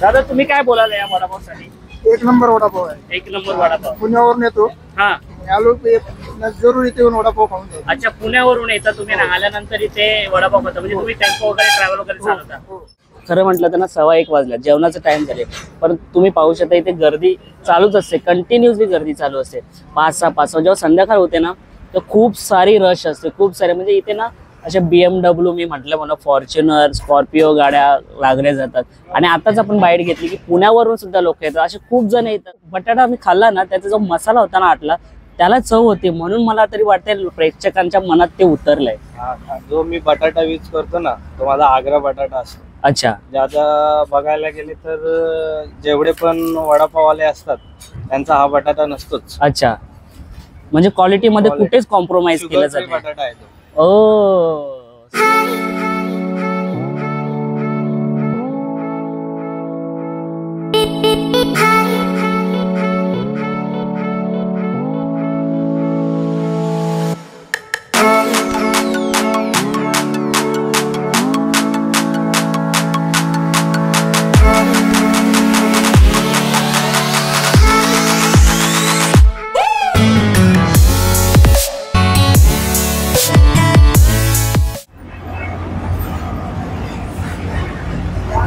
दादा तुम्ही काय बोलाल या वडापावसाठी? एक नंबर वडापाव आहे. एक नंबर वडापाव. पुण्यावरून येतो. हा आलो जरूर इथे येऊन वडापाव खाऊन जातो. अच्छा, पुण्यावरून येता तुम्ही ना, आल्यानंतर इथे वडापाव खाता म्हणजे तुम्ही टेम्पो वगैरे ट्रॅव्हल वगैरे चालवता? खरं म्हटलं तर ना 1:15 वाजल्या, जेवणाचा टाइम झाले, पण तुम्ही पाहू शकता इथे गर्दी चालूच असते, कंटिन्युअसली गर्दी चालू असते. 5-6 जेव्हा संध्याकाळ होते ना तर खूप सारी रश असते, खूप सारे. म्हणजे इथे ना अशा BMW मी म्हटलं म्हणा, फॉर्च्युनर, स्कॉर्पिओ गाड्या लागल्या जातात. आणि आताच आपण बाईट घेतली की पुण्यावरून सुद्धा लोक येतात, असे खूप जण येतात. बटाटा आम्ही खाल्ला ना, त्याचा जो मसाला होता ना आटला, त्याला चव होती, म्हणून मला तरी वाटतंय प्रेक्षकांच्या मनात ते उतरलंय. जो मी बटाटा यूज करतो ना तो माझा आग्रा बटाटा असतो. अच्छा, आता बघायला गेले तर जेवढे पण वडापाववाले असतात त्यांचा हा बटाटा नसतोच. अच्छा, म्हणजे क्वालिटी मध्ये कुठेच कॉम्प्रोमाइज केलं जात नाही. बटाटा आहे तो. O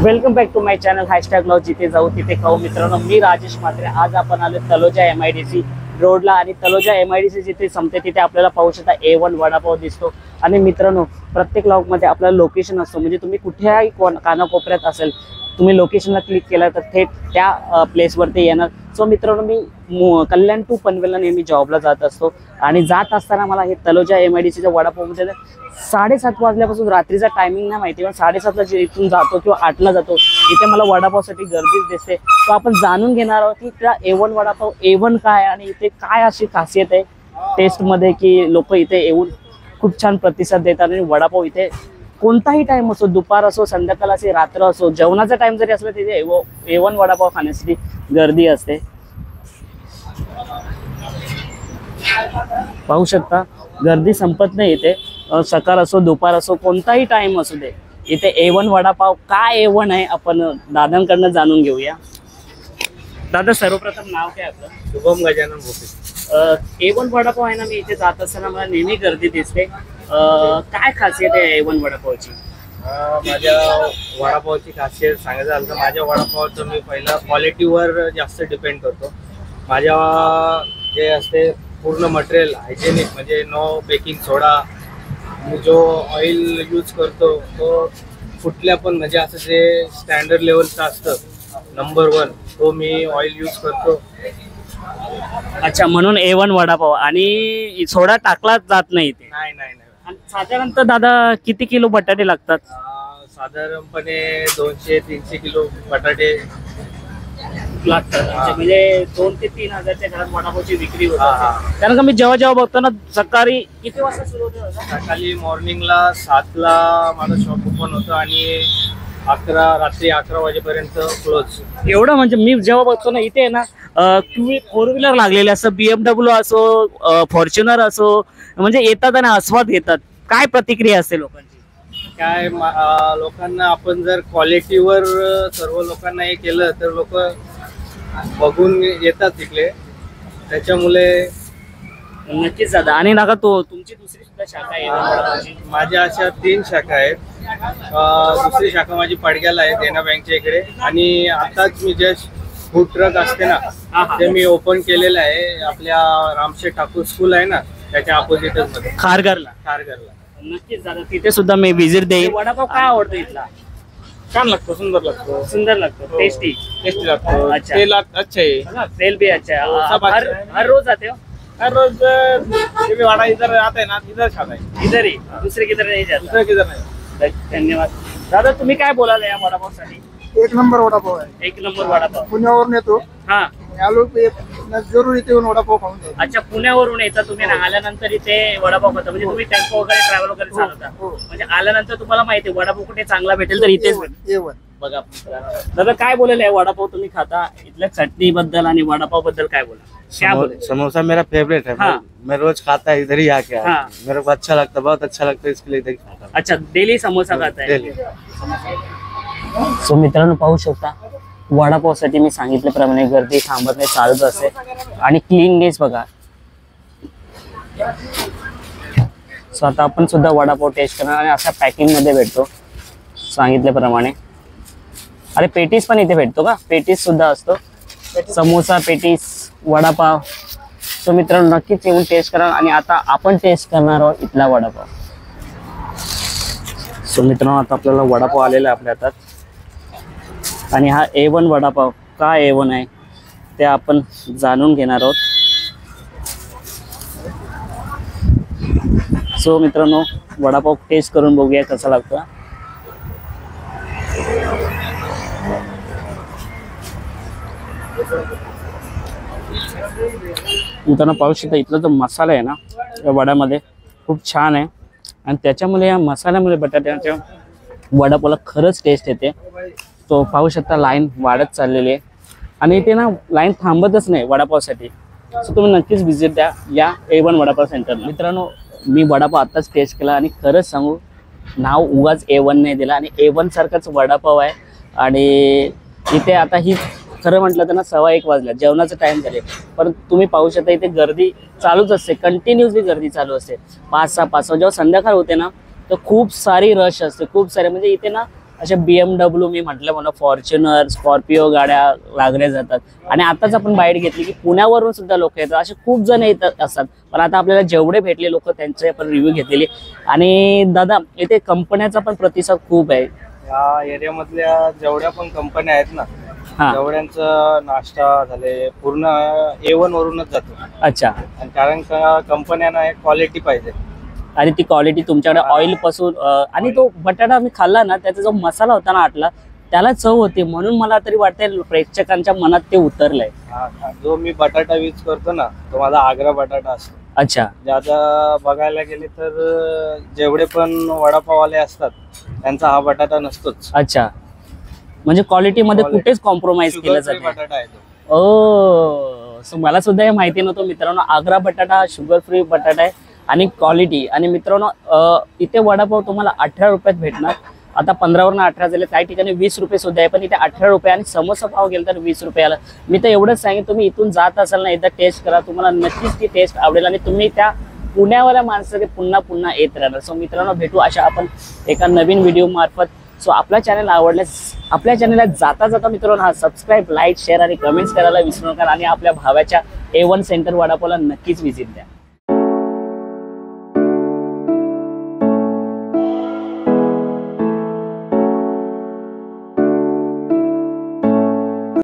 welcome back to my channel #law जिथे जाऊ तिथे खाऊ. मित्रांनो, मी राजेश म्हात्रे. आज आपण आलो तलोजा MIDC रोडला, आणि तलोजा MIDC जिथे संपते तिथे आपल्याला पाहू शकता A1 वडापाव दिसतो. आणि मित्रांनो, प्रत्येक ब्लॉगमध्ये आपल्याला लोकेशन असतो, म्हणजे तुम्ही कुठेही कानाकोपऱ्यात असेल, तुम्ही लोकेशनला क्लिक केलं तर थेट त्या प्लेसवरती येणार. सो मित्रांनो, मी कल्याण टू पनवेलला नेहमी जॉबला जात असतो, आणि जात असताना मला हे तलोजा MIDCच्या वडापावमध्ये 7:30 वाजल्यापासून रात्रीचा टायमिंग नाही माहिती, पण 7:30ला इथून जातो किंवा 8ला जातो, इथे मला वडापावसाठी गर्दीच दिसते. तो आपण जाणून घेणार आहोत की त्या A1 वडापाव A1 काय, आणि इथे काय अशी खासियत आहे टेस्टमध्ये की लोक इथे येऊन खूप छान प्रतिसाद देतात. आणि वडापाव इथे कोणताही टाइम असो, दुपार असो, संध्याकाळ असो, रात्र असो, जेवणाचा टाइम जरी असला तिथे A1 वडापाव खाण्यासाठी गर्दी असते. पाहू शकता गर्दी संपत नाही इथे, सकाळ असो, दुपार असो, कोणताही टाइम असू दे, इथे A1 वडापाव. काय A1 आहे आपण दादांकडनं जाणून घेऊया. दादा, सर्वप्रथम नाव काय आपलं? शुभम गजानन भोपे. A1 वडापाव आहे ना, मी इथे जात असताना मला नेहमी गर्दी दिसते. काय खासियत आहे A1 वडापावची? माझ्या वडापावची खासियत सांगायचं झालं तर माझ्या वडापावचं मी पहिला क्वालिटीवर जास्त डिपेंड करतो. माझ्या जे असते पूर्ण मटेरियल हायजेनिक, म्हणजे नो बेकिंग सोडा. मी जो ऑइल यूज करतो तो कुठल्या पण म्हणजे असं जे स्टँडर्ड लेवलचं असतं नंबर 1 तो मी ऑइल यूज करतो. अच्छा, म्हणून A1 वडापाव. आणि सोडा टाकला जात नाही इथे? नाही. आणि साधारणतः दादा किती किलो बटाटे लागतात? साधारणपणे 200-300 किलो बटाटे लागतात. म्हणजे 2 ते 3 हजारच्या घरात वडापावची विक्री होते. कारण का मी जेव्हा बघतो ना, सकाळी किती वाजता सुरू होते? सकाळी मॉर्निंगला 7ला माझं शॉप ओपन होतं आणि रात्री 11 वाजेपर्यंत क्लोज. एवढं म्हणजे मी जेव्हा बघतो ना इथे ना 4 व्हीलर लागलेले असं, BMW असो, फॉर्च्युनर असो, म्हणजे येतात आणि आस्वाद घेतात. काय प्रतिक्रिया असते लोकांची? काय लोकांना आपण जर क्वालिटीवर सर्व लोकांना हे केलं तर लोक बघून येतात तिकडे, त्याच्यामुळे नक्कीच दादा. आणि नका तुमची दुसरी सुद्धा शाखा आहे? माझ्या अशा 3 शाखा आहेत. दुसरी शाखा माझी पडग्याला आहे, देना बँकच्या इकडे. आणि आताच मी जस्ट फूड ट्रक असते ना ते मी ओपन केलेलं आहे आपल्या रामशेठ ठाकूर स्कूल आहे ना त्याच्या अपोजिटच मध्ये, खारघरला. नक्कीच दादा, तिथे सुद्धा मी व्हिजिट देईन. वडापाव काय आवडतो इथला? छान लागतो, सुंदर लागतो, टेस्टी लागतो. अच्छा, तेल अच्छा है, तेल भी अच्छा है. हर रोज आते हो? हर रोज ये भी वाड़ा इधर आता है ना, इधर खाता है. इधर ही, दुसरे किधर नाही जात? दूसरे किधर नहीं. धन्यवाद दादा. तुम्ही काय बोलाल या वडापावसाठी? एक नंबर वडापाव आहे. एक नंबर वडापाव. पुण्यावरून येतो. हा, आलो जरूर इथे येऊन वडापाव खाऊन जातो. अच्छा, पुण्यावरून येता तुम्ही ना, आल्यानंतर इथे वडापाव खाता, म्हणजे तुम्ही टेम्पो वगैरे ट्रॅव्हल वगैरे चालवता, म्हणजे आल्यानंतर तुम्हाला माहिती आहे वडापाव कुठे चांगला भेटेल तर इथेच भेटेल. A1 बघा दादा, काय बोलेल आहे वडापाव तुम्ही खाता, इथल्या चटणी बद्दल आणि वडापाव बद्दल काय बोला? क्या बोले? समोसा मेरा फेवरेट है. हाँ. मैं रोज खाता है इधर ही आके. हाँ. मेरे को अच्छा लगता है, बहुत अच्छा लगता है, इसके लिए इधर ही खाता हूं. अच्छा, डेली समोसा खाता है? डेली. सो मित्रांनो पाहू शकता, वडापावसाठी मी सांगितल्याप्रमाणे गर्दी थांबत नाही, चालूच असते. आणि क्लीननेस बघा. सो आता आपण सुद्धा वडापाव टेस्ट करणार आणि अशा पॅकिंगमध्ये भेटतो सांगितल्याप्रमाणे. अरे पेटीस पण इथे भेटतो का? पेटीस सुद्धा असतो, समोसा, पेटीस, वडापाव. सो मित्रांनो नक्कीच येऊन टेस्ट करा. आणि आता आपण टेस्ट करणार आहोत इथला वडापाव. सो मित्रांनो आता आपल्याला वडापाव आलेला आहे आपल्या हातात आणि हा A1 वडापाव का A1 आहे ते आपण जाणून घेणार आहोत. सो मित्रांनो वडापाव टेस्ट करून बघूया कसा लागतो. मित्रांनो पाहू शकता इथला जो मसाला आहे ना या वड्यामध्ये खूप छान आहे आणि त्याच्यामुळे या मसाल्यामुळे बटाट्याच्या वडापावला खरंच टेस्ट येते. तो पाहू शकता लाईन वाढत चाललेली आहे आणि इथे ना लाईन थांबतच नाही वडापावसाठी. सो तुम्ही नक्कीच व्हिजिट द्या या A1 वडापाव सेंटरला. मित्रांनो मी वडापाव आत्ताच टेस्ट केला आणि खरंच सांगू नाव उगाच A1 नाही दिला आणि A1 सारखाच वडापाव आहे. आणि इथे आता ही खरं म्हटलं तर ना 1:15 वाजल्या, जेवणाचं टाइम झाले, पण तुम्ही पाहू शकता इथे गर्दी चालूच असते, कंटिन्युअसली गर्दी चालू असते. 5-6 जेव्हा संध्याकाळ होते ना तर खूप सारी रश असते, खूप सारे. म्हणजे इथे ना अशा BMW मी म्हटलं मला फॉर्च्युनर, स्कॉर्पिओ गाड्या लागल्या जातात. आणि आताच आपण बाईट घेतली की पुण्यावरून सुद्धा लोक येतात, असे खूप जण येतात असतात. पण आता आपल्याला जेवढे भेटले लोक त्यांचे आपण रिव्ह्यू घेतलेले. आणि दादा इथे कंपन्याचा पण प्रतिसाद खूप आहे. या एरियामधल्या जेवढ्या पण कंपन्या आहेत ना तेवढ्यांचा नाश्ता झाले पूर्ण A1 वरूनच जातो. अच्छा. आणि कारण कंपन्यांना एक क्वालिटी पाहिजे आणि ती क्वालिटी तुमच्याकडे ऑइल पासून आणि तो बटाटा मी खाल्ला ना त्याचा जो मसाला होता ना आतला त्याला चव होती. म्हणून मला तरी वाटतंय प्रेक्षकांच्या मनात ते उतरलंय. जो मी बटाटा यूज करतो ना तो माझा आग्रा बटाटा असतो. अच्छा. आता बघायला गेले तर जेवढे पण वडापाववाले असतात त्यांचा हा बटाटा नसतोच. अच्छा. म्हणजे क्वालिटी मध्ये कुठेच कॉम्प्रोमाइज केलं जात बटाटा आहे तो. सो मला सुद्धा हे माहिती नव्हतं मित्रांनो. आग्रा बटाटा हा शुगर फ्री बटाटा आहे आणि क्वालिटी. आणि मित्रांनो इथे वडापाव तुम्हाला 18 रुपयात भेटणार. आता 15 वरून 18 झाले, काही ठिकाणी 20 रुपये सुद्धा आहे, पण इथे 18 रुपये. आणि समोसा पाव गेला तर 20 रुपयाला. मी तर एवढंच सांगेन तुम्ही इथून जात असाल ना एकदा टेस्ट करा, तुम्हाला नक्कीच ती टेस्ट आवडेल आणि तुम्ही त्या पुण्यावाल्या माणसाचे पुन्हा पुन्हा येत राहणार. सो मित्रांनो भेटू अशा आपण एका नवीन व्हिडिओ मार्फत. सो आपल्या चॅनल आवडल्यास आपल्या चॅनलला जाता जाता मित्रांनो हा सबस्क्राईब, लाईक, शेअर आणि कमेंट्स करायला विसरू नका. आणि आपल्या भावाच्या A1 सेंटर वडापावला नक्कीच व्हिजिट द्या.